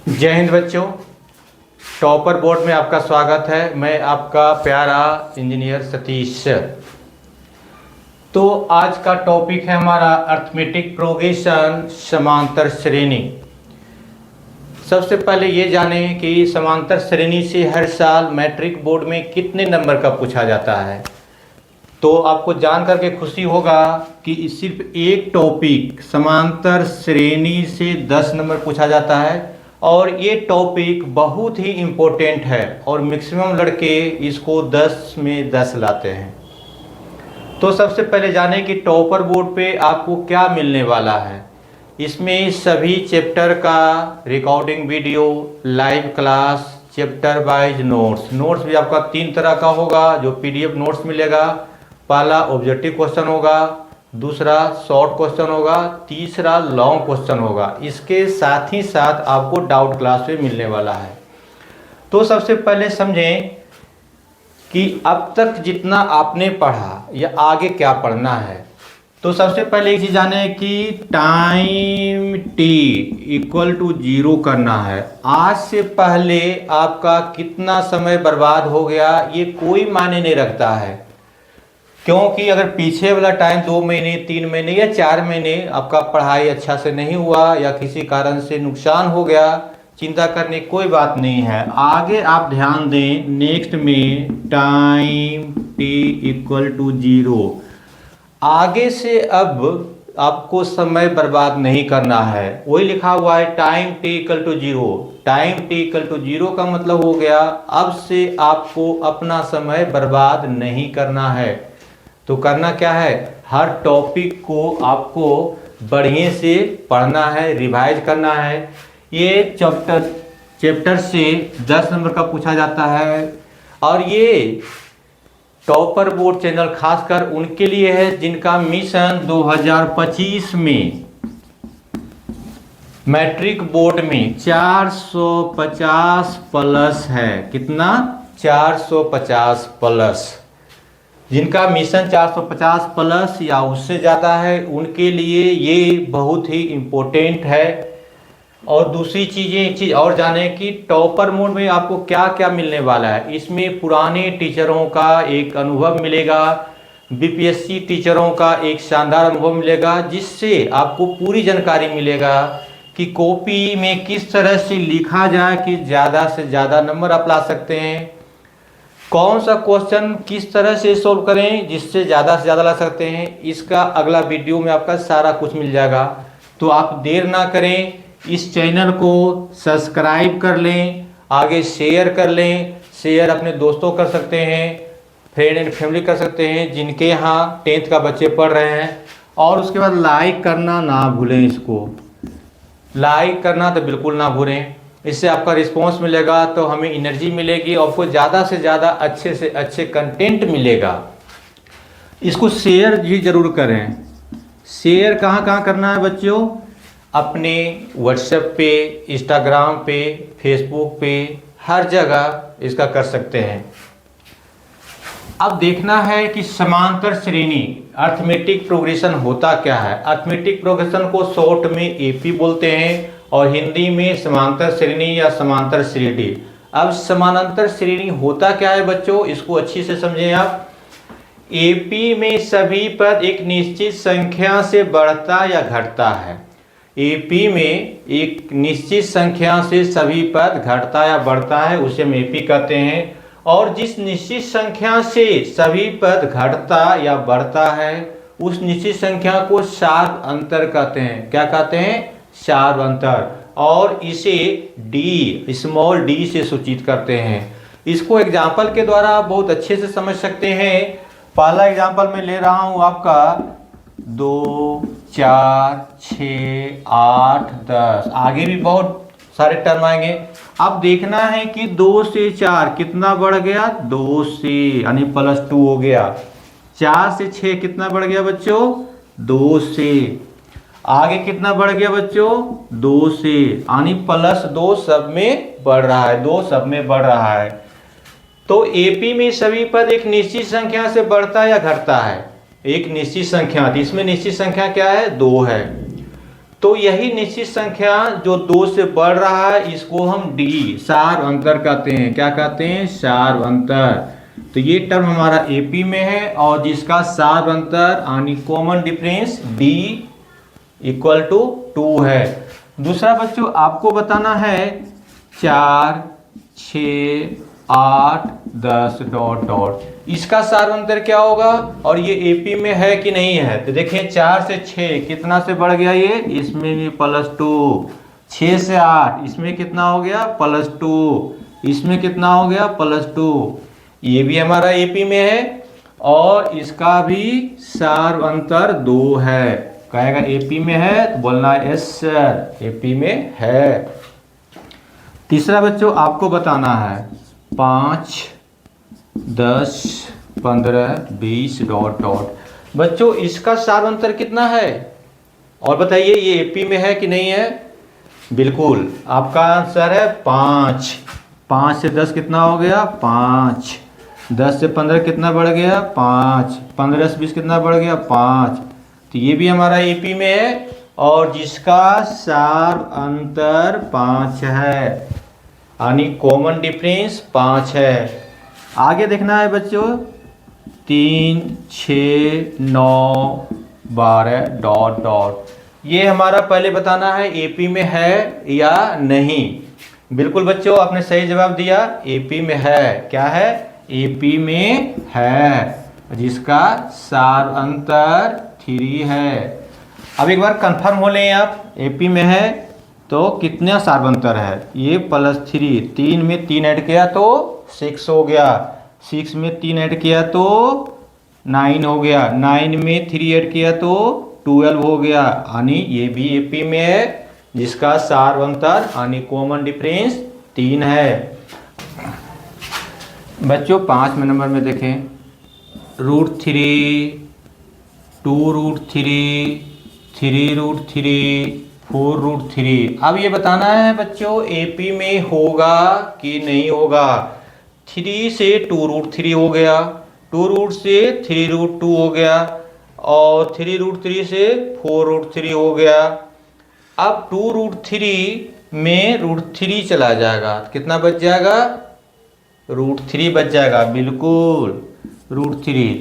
जय हिंद बच्चों। Topper board में आपका स्वागत है। मैं आपका प्यारा इंजीनियर सतीश। तो आज का टॉपिक है हमारा अर्थमेटिक प्रोग्रेशन, समांतर श्रेणी। सबसे पहले ये जानें कि समांतर श्रेणी से हर साल मैट्रिक बोर्ड में कितने नंबर का पूछा जाता है। तो आपको जान करके खुशी होगा कि सिर्फ एक टॉपिक समांतर श्रेणी से 10 नंबर पूछा जाता है और ये टॉपिक बहुत ही इम्पोर्टेंट है और मैक्सिमम लड़के इसको 10 में 10 लाते हैं। तो सबसे पहले जानें कि टॉपर बोर्ड पे आपको क्या मिलने वाला है। इसमें सभी चैप्टर का recording video, live class, chapter wise notes भी आपका 3 तरह का होगा। जो पीडीएफ नोट्स मिलेगा, पहला ऑब्जेक्टिव क्वेश्चन होगा, दूसरा शॉर्ट क्वेश्चन होगा, तीसरा लॉन्ग क्वेश्चन होगा। इसके साथ ही साथ आपको डाउट क्लास में मिलने वाला है। तो सबसे पहले समझें कि अब तक जितना आपने पढ़ा या आगे क्या पढ़ना है। तो सबसे पहले एक चीज़ जाने कि टाइम टी इक्वल टू 0 करना है। आज से पहले आपका कितना समय बर्बाद हो गया ये कोई मायने नहीं रखता है, क्योंकि अगर पीछे वाला टाइम 2 महीने, 3 महीने या 4 महीने आपका पढ़ाई अच्छा से नहीं हुआ या किसी कारण से नुकसान हो गया, चिंता करने की कोई बात नहीं है। आगे आप ध्यान दें, नेक्स्ट में टाइम टी इक्वल टू 0। आगे से अब आपको समय बर्बाद नहीं करना है। वही लिखा हुआ है time T equal to 0। Time T equal to 0 का मतलब हो गया अब से आपको अपना समय बर्बाद नहीं करना है। तो करना क्या है, हर टॉपिक को आपको बढ़िया से पढ़ना है, रिवाइज करना है। ये चैप्टर से 10 नंबर का पूछा जाता है और ये टॉपर बोर्ड चैनल खासकर उनके लिए है जिनका मिशन 2025 में मैट्रिक बोर्ड में 450 प्लस है। कितना? 450 प्लस। जिनका मिशन 450 प्लस या उससे ज़्यादा है उनके लिए ये बहुत ही इम्पोर्टेंट है। और दूसरी चीज़ें, एक चीज़ और जाने कि टॉपर मोड में आपको क्या क्या मिलने वाला है। इसमें पुराने टीचरों का एक अनुभव मिलेगा, बीपीएससी टीचरों का एक शानदार अनुभव मिलेगा, जिससे आपको पूरी जानकारी मिलेगा कि कॉपी में किस तरह से लिखा जाए कि ज़्यादा से ज़्यादा नंबर आप ला सकते हैं, कौन सा क्वेश्चन किस तरह से सॉल्व करें जिससे ज़्यादा से ज़्यादा ला सकते हैं। इसका अगला वीडियो में आपका सारा कुछ मिल जाएगा। तो आप देर ना करें, इस चैनल को सब्सक्राइब कर लें, आगे शेयर कर लें। शेयर अपने दोस्तों कर सकते हैं, फ्रेंड एंड फैमिली कर सकते हैं जिनके यहाँ 10th का बच्चे पढ़ रहे हैं। और उसके बाद लाइक करना ना भूलें। इसको लाइक करना तो बिल्कुल ना भूलें। इससे आपका रिस्पांस मिलेगा तो हमें एनर्जी मिलेगी और आपको ज़्यादा से ज़्यादा अच्छे से अच्छे कंटेंट मिलेगा। इसको शेयर भी ज़रूर करें। शेयर कहाँ कहाँ करना है बच्चों? अपने व्हाट्सएप पे, इंस्टाग्राम पे, फेसबुक पे, हर जगह इसका कर सकते हैं। अब देखना है कि समांतर श्रेणी अर्थमेटिक प्रोग्रेशन होता क्या है। अर्थमेटिक प्रोग्रेशन को शॉर्ट में एपी बोलते हैं और हिंदी में समांतर श्रेणी या समांतर श्रेणी। अब समानांतर श्रेणी होता क्या है बच्चों, इसको अच्छी से समझें आप। एपी में सभी पद एक निश्चित संख्या से बढ़ता या घटता है। एपी में एक निश्चित संख्या से सभी पद घटता या बढ़ता है, उसे हम एपी कहते हैं। और जिस निश्चित संख्या से सभी पद घटता या बढ़ता है उस निश्चित संख्या को शार्प अंतर कहते हैं। क्या कहते हैं? शार्प अंतर। और इसे डी, स्मॉल डी से सूचित करते हैं। इसको एग्जाम्पल के द्वारा आप बहुत अच्छे से समझ सकते हैं। पहला एग्जाम्पल मैं ले रहा हूं आपका 2, 4, 6, 8, 10। आगे भी बहुत सारे टर्म आएंगे। अब देखना है कि 2 से 4 कितना बढ़ गया? 2 से, यानी +2 हो गया। 4 से 6 कितना बढ़ गया बच्चों? 2 से। आगे कितना बढ़ गया बच्चों? 2 से, यानी +2 सब में बढ़ रहा है, 2 सब में बढ़ रहा है। तो एपी में सभी पद एक निश्चित संख्या से बढ़ता या घटता है। एक निश्चित संख्या, इसमें निश्चित संख्या क्या है? 2 है। तो यही निश्चित संख्या जो 2 से बढ़ रहा है इसको हम डी सार अंतर कहते हैं। क्या कहते हैं? सार अंतर। तो ये टर्म हमारा एपी में है और जिसका सार अंतर यानी common difference D equal to 2 है। दूसरा बच्चों आपको बताना है 4, 6, 8, 10 डॉट डॉट इसका सार अंतर क्या होगा और ये एपी में है कि नहीं है। तो देखिए 4 से 6 कितना से बढ़ गया ये, इसमें भी +2। 6 से 8 इसमें कितना हो गया +2, इसमें कितना हो गया +2। ये भी हमारा एपी में है और इसका भी सार अंतर 2 है। कहेगा एपी में है तो बोलना यस सर एपी में है। तीसरा बच्चों आपको बताना है 5, 10, 15, 20 डॉट डॉट। बच्चों इसका सार अंतर कितना है और बताइए ये एपी में है कि नहीं है। बिल्कुल आपका आंसर है 5। 5 से 10 कितना हो गया 5। 10 से 15 कितना बढ़ गया 5। 15 से 20 कितना बढ़ गया 5। तो ये भी हमारा एपी में है और जिसका सार अंतर 5 है यानी कॉमन डिफरेंस 5 है। आगे देखना है बच्चों 3, 6, 9, 12 डॉट डॉट। ये हमारा पहले बताना है एपी में है या नहीं। बिल्कुल बच्चों आपने सही जवाब दिया एपी में है। क्या है? एपी में है जिसका सार अंतर 3 है। अब एक बार कंफर्म हो लें आप एपी में है तो कितना सार अंतर है। ये +3, 3 में 3 ऐड किया तो 6 हो गया। 6 में 3 ऐड किया तो 9 हो गया। 9 में 3 ऐड किया तो 12 हो गया यानी ये भी एपी में है जिसका सार अंतर यानी कॉमन डिफरेंस 3 है। बच्चों 5 नंबर में देखें √3, 2√3, 3√3, 4√3। अब ये बताना है बच्चों एपी में होगा कि नहीं होगा। 3 से 2√3 हो गया, 2 से 3√2 हो गया और 3√3 से 4√3 हो गया। अब 2√3 में √3 चला जाएगा कितना बच जाएगा √3 बच जाएगा। बिल्कुल √3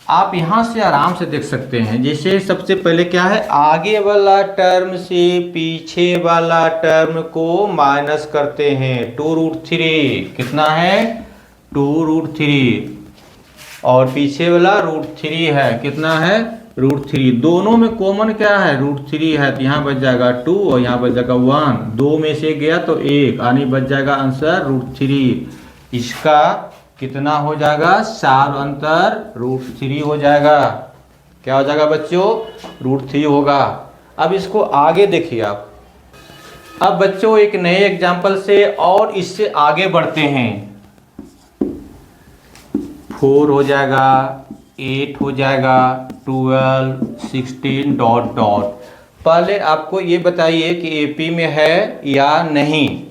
आप यहाँ से आराम से देख सकते हैं। जैसे सबसे पहले क्या है आगे वाला टर्म से पीछे वाला टर्म को माइनस करते हैं। 2√3 कितना है 2√3 और पीछे वाला √3 है कितना है √3। दोनों में कॉमन क्या है √3 है तो यहाँ बच जाएगा 2 और यहाँ बच जाएगा 1। 2 में से गया तो 1 यानी बच जाएगा आंसर √3। इसका कितना हो जाएगा सार अंतर √3 हो जाएगा। क्या हो जाएगा बच्चों √3 होगा। अब इसको आगे देखिए आप। अब बच्चों एक नए एग्जाम्पल से और इससे आगे बढ़ते हैं। 4 हो जाएगा, 8 हो जाएगा, 12, 16 डॉट डॉट। पहले आपको ये बताइए कि एपी में है या नहीं।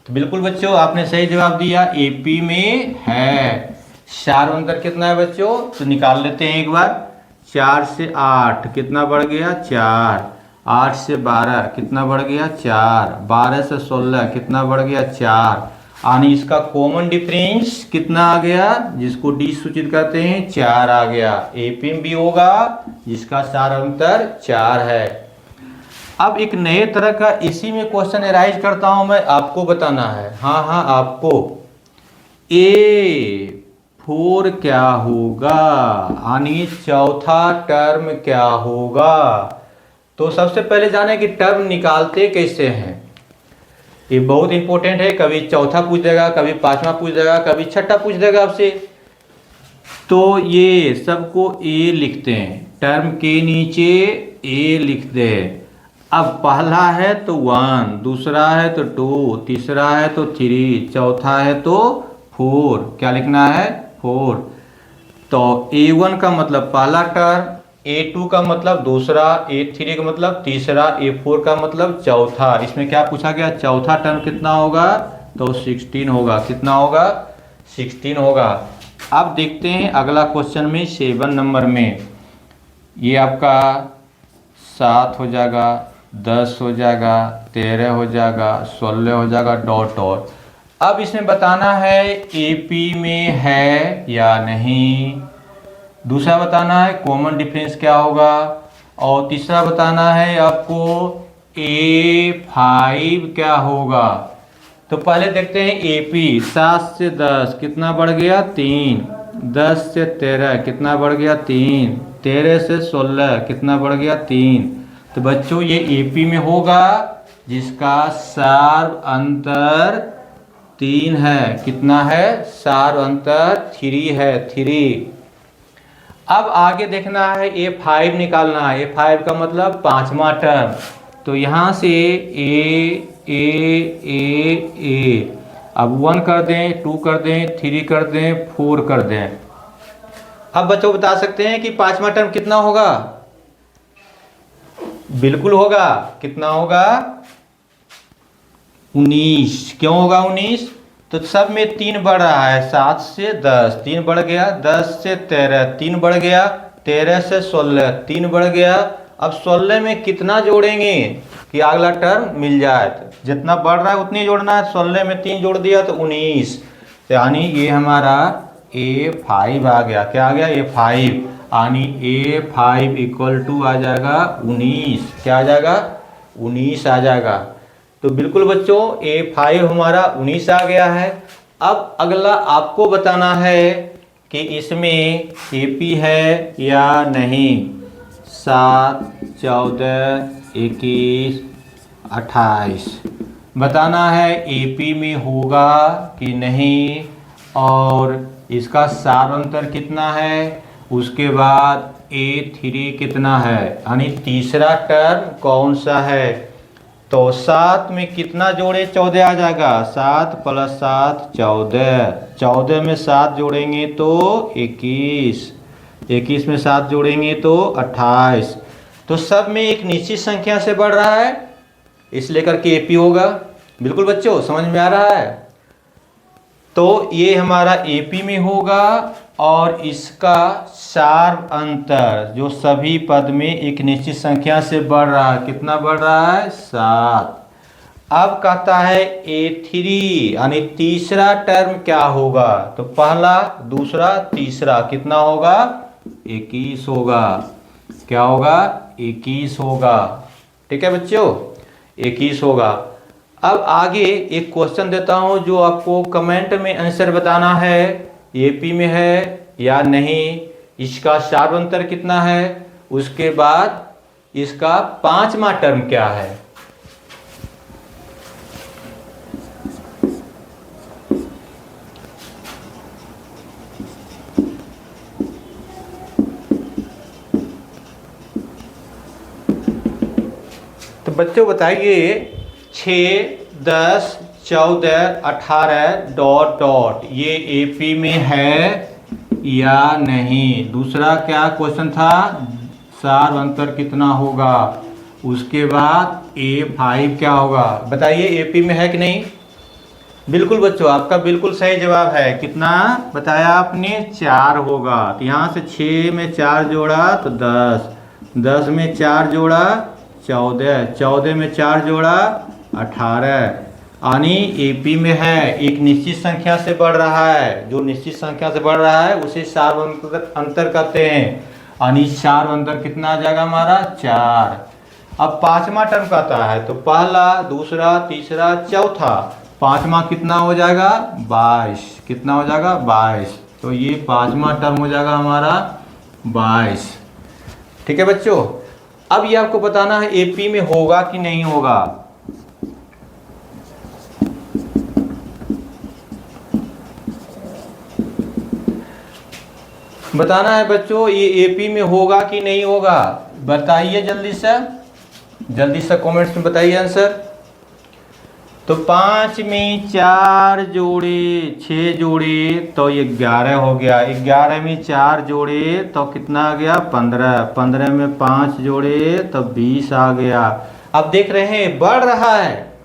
तो बिल्कुल बच्चों आपने सही जवाब दिया एपी में है। सार अंतर कितना है बच्चों तो निकाल लेते हैं एक बार। 4 से 8 कितना बढ़ गया 4। 8 से 12 कितना बढ़ गया 4। 12 से 16 कितना बढ़ गया 4 यानी इसका कॉमन डिफरेंस कितना आ गया जिसको डी सूचित करते हैं 4 आ गया। एपी में भी होगा जिसका सार अंतर 4 है। अब एक नए तरह का इसी में क्वेश्चन एराइज करता हूं मैं आपको बताना है। हाँ आपको A4 क्या होगा यानी चौथा टर्म क्या होगा। तो सबसे पहले जाने कि टर्म निकालते कैसे हैं। ये बहुत इंपॉर्टेंट है। कभी चौथा पूछ देगा, कभी पांचवा पूछ देगा, कभी छठा पूछ देगा आपसे। तो ये सबको A लिखते हैं, टर्म के नीचे A लिखते हैं। अब पहला है तो 1, दूसरा है तो 2, तीसरा है तो 3, चौथा है तो 4। क्या लिखना है 4। तो A1 का मतलब पहला टर्म, A2 का मतलब दूसरा, A3 का मतलब तीसरा, A4 का मतलब चौथा। इसमें क्या पूछा गया चौथा टर्म कितना होगा तो 16 होगा। कितना होगा 16 होगा। अब देखते हैं अगला क्वेश्चन में 7 नंबर में। ये आपका 7 हो जाएगा, 10 हो जाएगा, 13 हो जाएगा, 16 हो जाएगा, डॉट डॉट। अब इसमें बताना है एपी में है या नहीं, दूसरा बताना है कॉमन डिफरेंस क्या होगा, और तीसरा बताना है आपको A5 क्या होगा। तो पहले देखते हैं एपी। 7 से 10 कितना बढ़ गया 3, 10 से 13 कितना बढ़ गया 3, 13 से 16 कितना बढ़ गया 3। तो बच्चों ये एपी में होगा जिसका सार्व अंतर 3 है। कितना है? सार्व अंतर 3 है, 3। अब आगे देखना है A5 निकालना है। A5 का मतलब पांचवा टर्म। तो यहाँ से ए। अब 1 कर दें, 2 कर दें, 3 कर दें, 4 कर दें। अब बच्चों बता सकते हैं कि पांचवा टर्म कितना होगा? बिल्कुल होगा। कितना होगा? 19। क्यों होगा 19? तो सब में 3 बढ़ रहा है। 7 से 10 3 बढ़ गया, 10 से 13 3 बढ़ गया, 13 से 16 3 बढ़ गया। अब 16 में कितना जोड़ेंगे कि अगला टर्म मिल जाए? जितना बढ़ रहा है उतनी जोड़ना है। 16 में 3 जोड़ दिया तो 19, यानी ये हमारा A5 आ गया। क्या आ गया? A5। यानी A5 इक्वल टू आ जाएगा 19। क्या आ जाएगा? 19 आ जाएगा। तो बिल्कुल बच्चों A5 हमारा 19 आ गया है। अब अगला आपको बताना है कि इसमें AP है या नहीं। 7, 14, 21, 28 बताना है AP में होगा कि नहीं, और इसका सार अंतर कितना है, उसके बाद A3 कितना है, यानी तीसरा टर्म कौन सा है। तो 7 में कितना जोड़े 14 आ जाएगा। 7 + 7 14, 14 में 7 जोड़ेंगे तो 21, 21 में 7 जोड़ेंगे तो 28। तो सब में एक निश्चित संख्या से बढ़ रहा है, इसलिए करके AP होगा। बिल्कुल बच्चों समझ में आ रहा है। तो ये हमारा AP में होगा, और इसका सार अंतर जो सभी पद में एक निश्चित संख्या से बढ़ रहा है। कितना बढ़ रहा है? 7। अब कहता है A3 यानी तीसरा टर्म क्या होगा। तो पहला, दूसरा, तीसरा कितना होगा? 21 होगा। क्या होगा? 21 होगा। ठीक है बच्चों, 21 होगा। अब आगे एक क्वेश्चन देता हूं जो आपको कमेंट में आंसर बताना है। AP में है या नहीं, इसका सार अंतर कितना है, उसके बाद इसका पांचवा टर्म क्या है। तो बच्चों बताइए 6, 10, 14, 18 डॉट डॉट ये AP में है या नहीं। दूसरा क्या क्वेश्चन था? सार अंतर कितना होगा, उसके बाद A5 क्या होगा। बताइए AP में है कि नहीं। बिल्कुल बच्चों आपका बिल्कुल सही जवाब है। कितना बताया आपने? 4 होगा। तो यहाँ से 6 में 4 जोड़ा तो 10, 10 में 4 जोड़ा 14, 14 में 4 जोड़ा 18, यानी AP में है, एक निश्चित संख्या से बढ़ रहा है। जो निश्चित संख्या से बढ़ रहा है उसे सार अंतर कहते हैं। यानी सार अंतर कितना आ जाएगा हमारा? 4। अब पांचवा टर्म कहता है, तो पहला, दूसरा, तीसरा, चौथा, पांचवा कितना हो जाएगा? 22। कितना हो जाएगा? 22। तो ये पांचवा टर्म हो जाएगा हमारा 22। ठीक है बच्चों। अब ये आपको बताना है AP में होगा कि नहीं होगा। बताना है बच्चों ये AP में होगा कि नहीं होगा। बताइए जल्दी से कमेंट्स में बताइए आंसर। तो 5 में 4 जोड़े 6 जोड़े तो ये 11 हो गया। 11 में 4 जोड़े तो कितना आ गया? 15। 15 में 5 जोड़े तो 20 आ गया। अब देख रहे हैं बढ़ रहा है,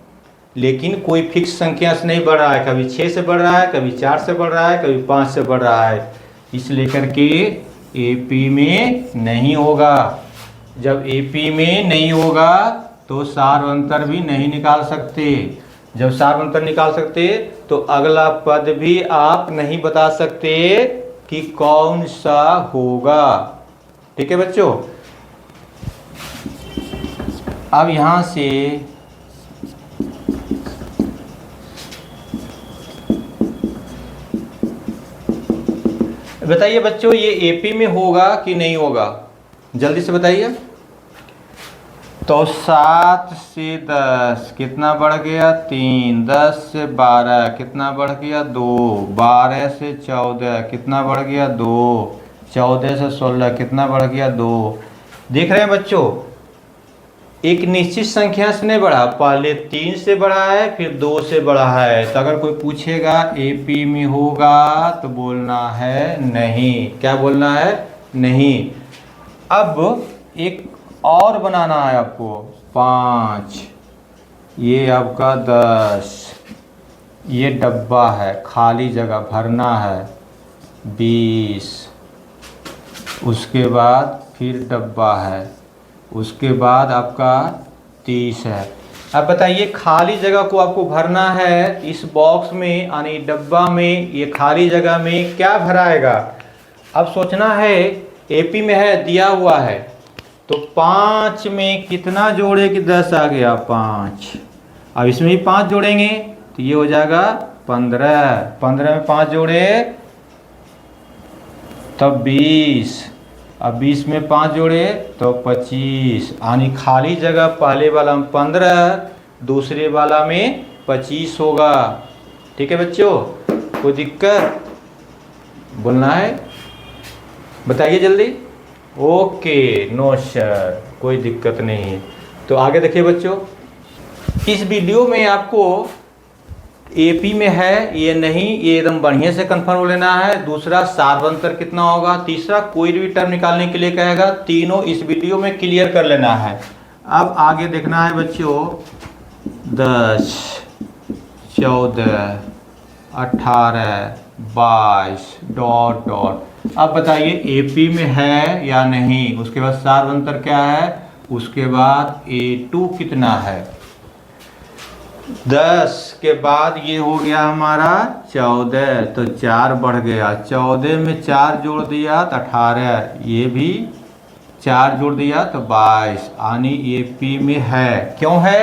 लेकिन कोई फिक्स संख्या से नहीं बढ़ रहा है। कभी 6 से बढ़ रहा है, कभी 4 से बढ़ रहा है, कभी 5 से बढ़ रहा है। इसलिए करके AP में नहीं होगा। जब AP में नहीं होगा तो सार्वंतर भी नहीं निकाल सकते। जब सार्वंतर निकाल सकते तो अगला पद भी आप नहीं बता सकते कि कौन सा होगा। ठीक है बच्चों, अब यहां से बताइए बच्चों, ये एपी में होगा कि नहीं होगा, जल्दी से बताइए। तो 7 से 10 कितना बढ़ गया 3, 10 से 12 कितना बढ़ गया 2, 12 से 14 कितना बढ़ गया 2, 14 से 16 कितना बढ़ गया 2। देख रहे हैं बच्चों, एक निश्चित संख्या से नहीं बढ़ा, पहले 3 से बढ़ा है फिर 2 से बढ़ा है। तो अगर कोई पूछेगा एपी में होगा तो बोलना है नहीं। क्या बोलना है? नहीं। अब एक और बनाना है आपको, 5, ये आपका 10, ये डब्बा है, खाली जगह भरना है 20, उसके बाद फिर डब्बा है, उसके बाद आपका 30 है। अब बताइए, खाली जगह को आपको भरना है इस बॉक्स में, यानी डब्बा में, ये खाली जगह में क्या भराएगा। अब सोचना है, एपी में है, दिया हुआ है, तो 5 में कितना जोड़े कि 10 आ गया 5। अब इसमें भी 5 जोड़ेंगे तो ये हो जाएगा 15, 15 में 5 जोड़े तब 20, अब 20 में 5 जोड़े तो 25, यानी खाली जगह पहले वाला में 15, दूसरे वाला में 25 होगा। ठीक है बच्चों, कोई दिक्कत बोलना है, बताइए जल्दी। ओके, नो सर, कोई दिक्कत नहीं है। तो आगे देखिए बच्चों, इस वीडियो में आपको एपी में है ये नहीं, ये एकदम बढ़िया से कंफर्म हो लेना है। दूसरा, सार्वंतर कितना होगा। तीसरा, कोई भी टर्म निकालने के लिए कहेगा, तीनों इस वीडियो में क्लियर कर लेना है। अब आगे देखना है बच्चों, 10, 14, 18, 22 डॉट डॉट। अब बताइए एपी में है या नहीं। उसके बाद सार्वंतर क्या है, उसके बाद A2 कितना है। 10 के बाद ये हो गया हमारा 14, तो 4 बढ़ गया, 14 में 4 जोड़ दिया तो 18, ये भी 4 जोड़ दिया तो 22, यानी एपी में है। क्यों है?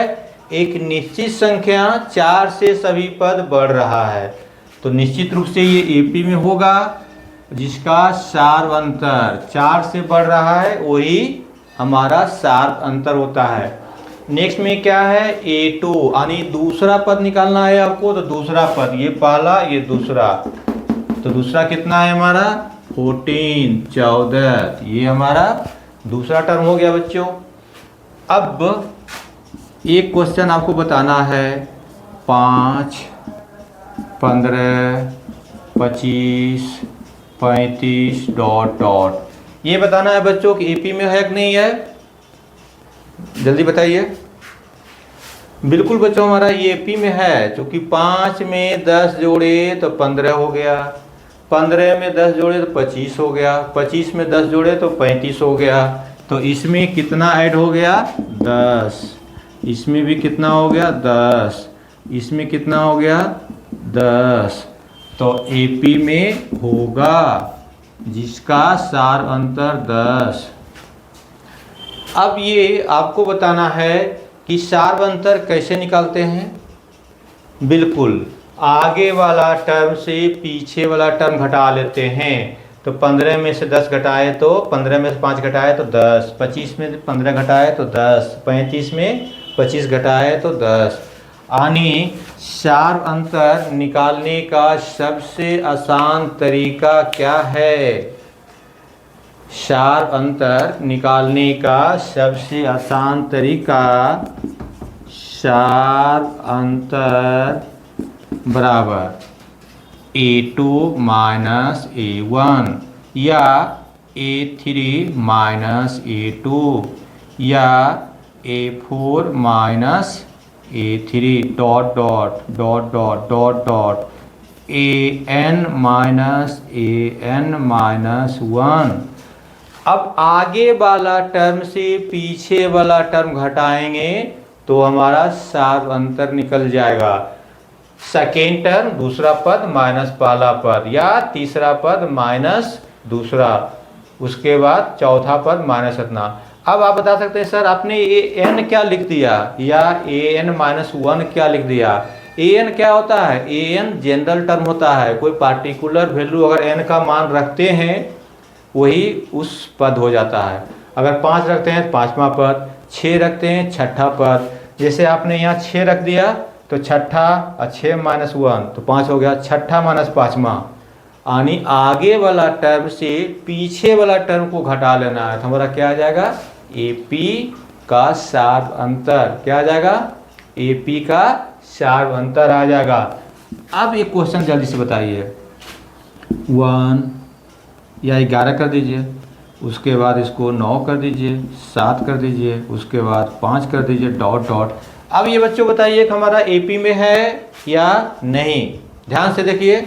एक निश्चित संख्या 4 से सभी पद बढ़ रहा है, तो निश्चित रूप से ये एपी में होगा। जिसका सार्वंतर 4 से बढ़ रहा है वही हमारा सार्वंतर होता है। नेक्स्ट में क्या है, A2, यानी दूसरा पद निकालना है आपको। तो दूसरा पद, ये पहला ये दूसरा, तो दूसरा कितना है हमारा 14, 14, ये हमारा दूसरा टर्म हो गया बच्चों। अब एक क्वेश्चन आपको बताना है, 5, 15, 25, 35 डॉट डॉट। ये बताना है बच्चों कि एपी में है कि नहीं है, जल्दी बताइए। बिल्कुल बच्चों, हमारा ये एपी में है, क्योंकि 5 में 10 जोड़े तो 15 हो गया, 15 में 10 जोड़े तो 25 हो गया, 25 में 10 जोड़े तो 35 हो गया। तो इसमें कितना ऐड हो गया 10, इसमें भी कितना हो गया 10, इसमें कितना हो गया 10। तो एपी में होगा जिसका सार्वंतर 10। अब ये आपको बताना है कि सार्वंतर कैसे निकालते हैं। बिल्कुल, आगे वाला टर्म से पीछे वाला टर्म घटा लेते हैं। तो 15 में से 10 घटाए तो 15 में से 5 घटाए तो 10, 25 में 15 घटाए तो 10, 35 में 25 घटाए तो 10। यानी सार्वंतर निकालने का सबसे आसान तरीका क्या है। सार्वंतर निकालने का सबसे आसान तरीका, सार्वंतर बराबर A2 माइनस A1 या A3 माइनस A2 या A4 minus A3 dot dot dot dot dot dot AN minus AN minus 1 अब आगे वाला टर्म से पीछे वाला टर्म घटाएंगे तो हमारा सार अंतर निकल जाएगा। सेकेंड टर्म दूसरा पद माइनस पहला पद, या तीसरा पद माइनस दूसरा, उसके बाद चौथा पद माइनस इतना। अब आप बता सकते हैं सर आपने ए एन क्या लिख दिया या ए एन माइनस वन क्या लिख दिया। ए एन क्या होता है, ए एन जनरल टर्म होता है, कोई पार्टिकुलर वैल्यू अगर एन का मान रखते हैं वही उस पद हो जाता है। अगर 5 रखते हैं पाँचवा पद, 6 रखते हैं छठा पद। जैसे आपने यहाँ 6 रख दिया तो छठा और 6 माइनस 1 तो 5 हो गया, छठा माइनस पाँचवा। यानी आगे वाला टर्म से पीछे वाला टर्म को घटा लेना है तो हमारा क्या आ जाएगा, एपी का सार अंतर। क्या आ जाएगा, एपी का सार अंतर आ जाएगा। अब एक क्वेश्चन जल्दी से बताइए, 1 या 11 कर दीजिए, उसके बाद इसको 9 कर दीजिए, 7 कर दीजिए, उसके बाद 5 कर दीजिए, डॉट डॉट। अब ये बच्चों बताइए कि हमारा एपी में है या नहीं। ध्यान से देखिए,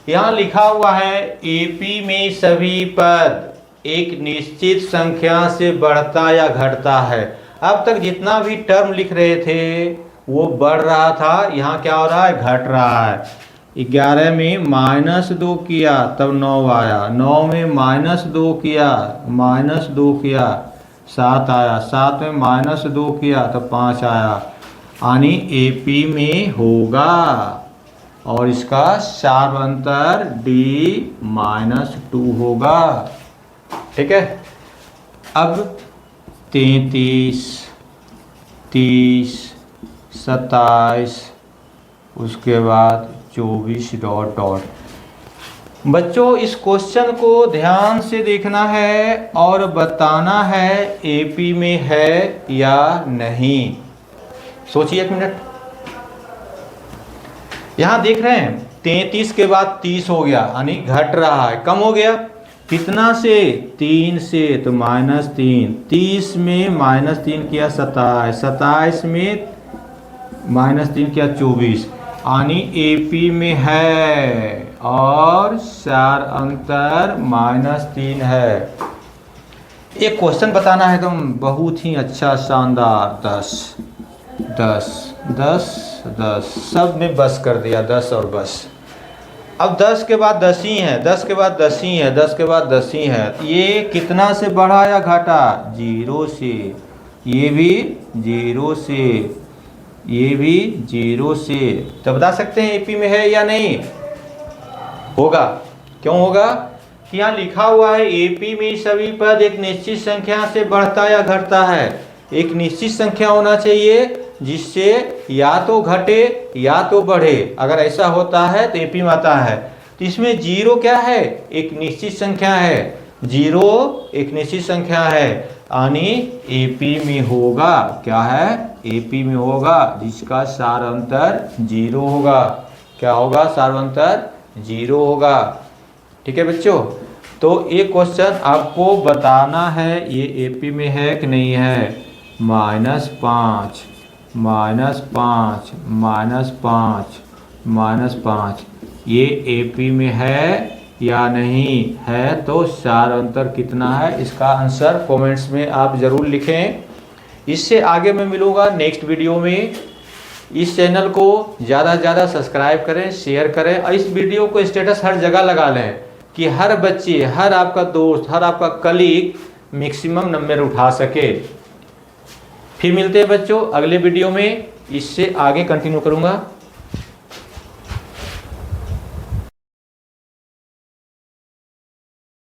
यहाँ लिखा हुआ है एपी में सभी पद एक निश्चित संख्या से बढ़ता या घटता है। अब तक जितना भी टर्म लिख रहे थे वो बढ़ रहा था, यहाँ क्या हो रहा है, घट रहा है। 11 में -2 किया तब 9 आया, 9 में -2 किया -2 किया 7 आया, 7 में -2 किया तब 5 आया। यानी एपी में होगा और इसका सार अंतर D-2 होगा। ठीक है। अब 33, 30, 27, उसके बाद 24 डॉट डॉट। बच्चों इस क्वेश्चन को ध्यान से देखना है और बताना है एपी में है या नहीं। सोचिए 1 मिनट। यहाँ देख रहे हैं 33 के बाद 30 हो गया, यानी घट रहा है, कम हो गया। कितना से, 3 से, तो -3। 30 में -3 किया 27, 27 में -3 किया 24, यानी एपी में है और सार अंतर -3 है। एक क्वेश्चन बताना है तुम, बहुत ही अच्छा शानदार। 10 10 10 10 सब में बस कर दिया, 10 और बस। अब 10 के बाद 10 ही है, 10 के बाद 10 ही है, 10 के बाद 10 ही है। ये कितना से बढ़ा या घटा, 0 से। ये भी 0 से, ये भी 0 से। तो बता सकते हैं एपी में है या नहीं। होगा। क्यों होगा कि यहाँ लिखा हुआ है एपी में सभी पद एक निश्चित संख्या से बढ़ता या घटता है। एक निश्चित संख्या होना चाहिए जिससे या तो घटे या तो बढ़े। अगर ऐसा होता है तो एपी में आता है। तो इसमें 0 क्या है, एक निश्चित संख्या है। 0 एक निश्चित संख्या है, यानी एपी में होगा। क्या है, एपी में होगा जिसका सार अंतर 0 होगा। क्या होगा, सार अंतर 0 होगा। ठीक है बच्चों। तो ये क्वेश्चन आपको बताना है ये एपी में है कि नहीं है। -5 -5 -5 ये एपी में है या नहीं है। तो सार अंतर कितना है, इसका आंसर कमेंट्स में आप ज़रूर लिखें। इससे आगे मैं मिलूँगा नेक्स्ट वीडियो में। इस चैनल को ज़्यादा से ज़्यादा सब्सक्राइब करें, शेयर करें और इस वीडियो को स्टेटस हर जगह लगा लें कि हर बच्चे, हर आपका दोस्त, हर आपका कलीग मैक्सिमम नंबर उठा सके। फिर मिलते हैं बच्चों अगले वीडियो में, इससे आगे कंटिन्यू करूँगा।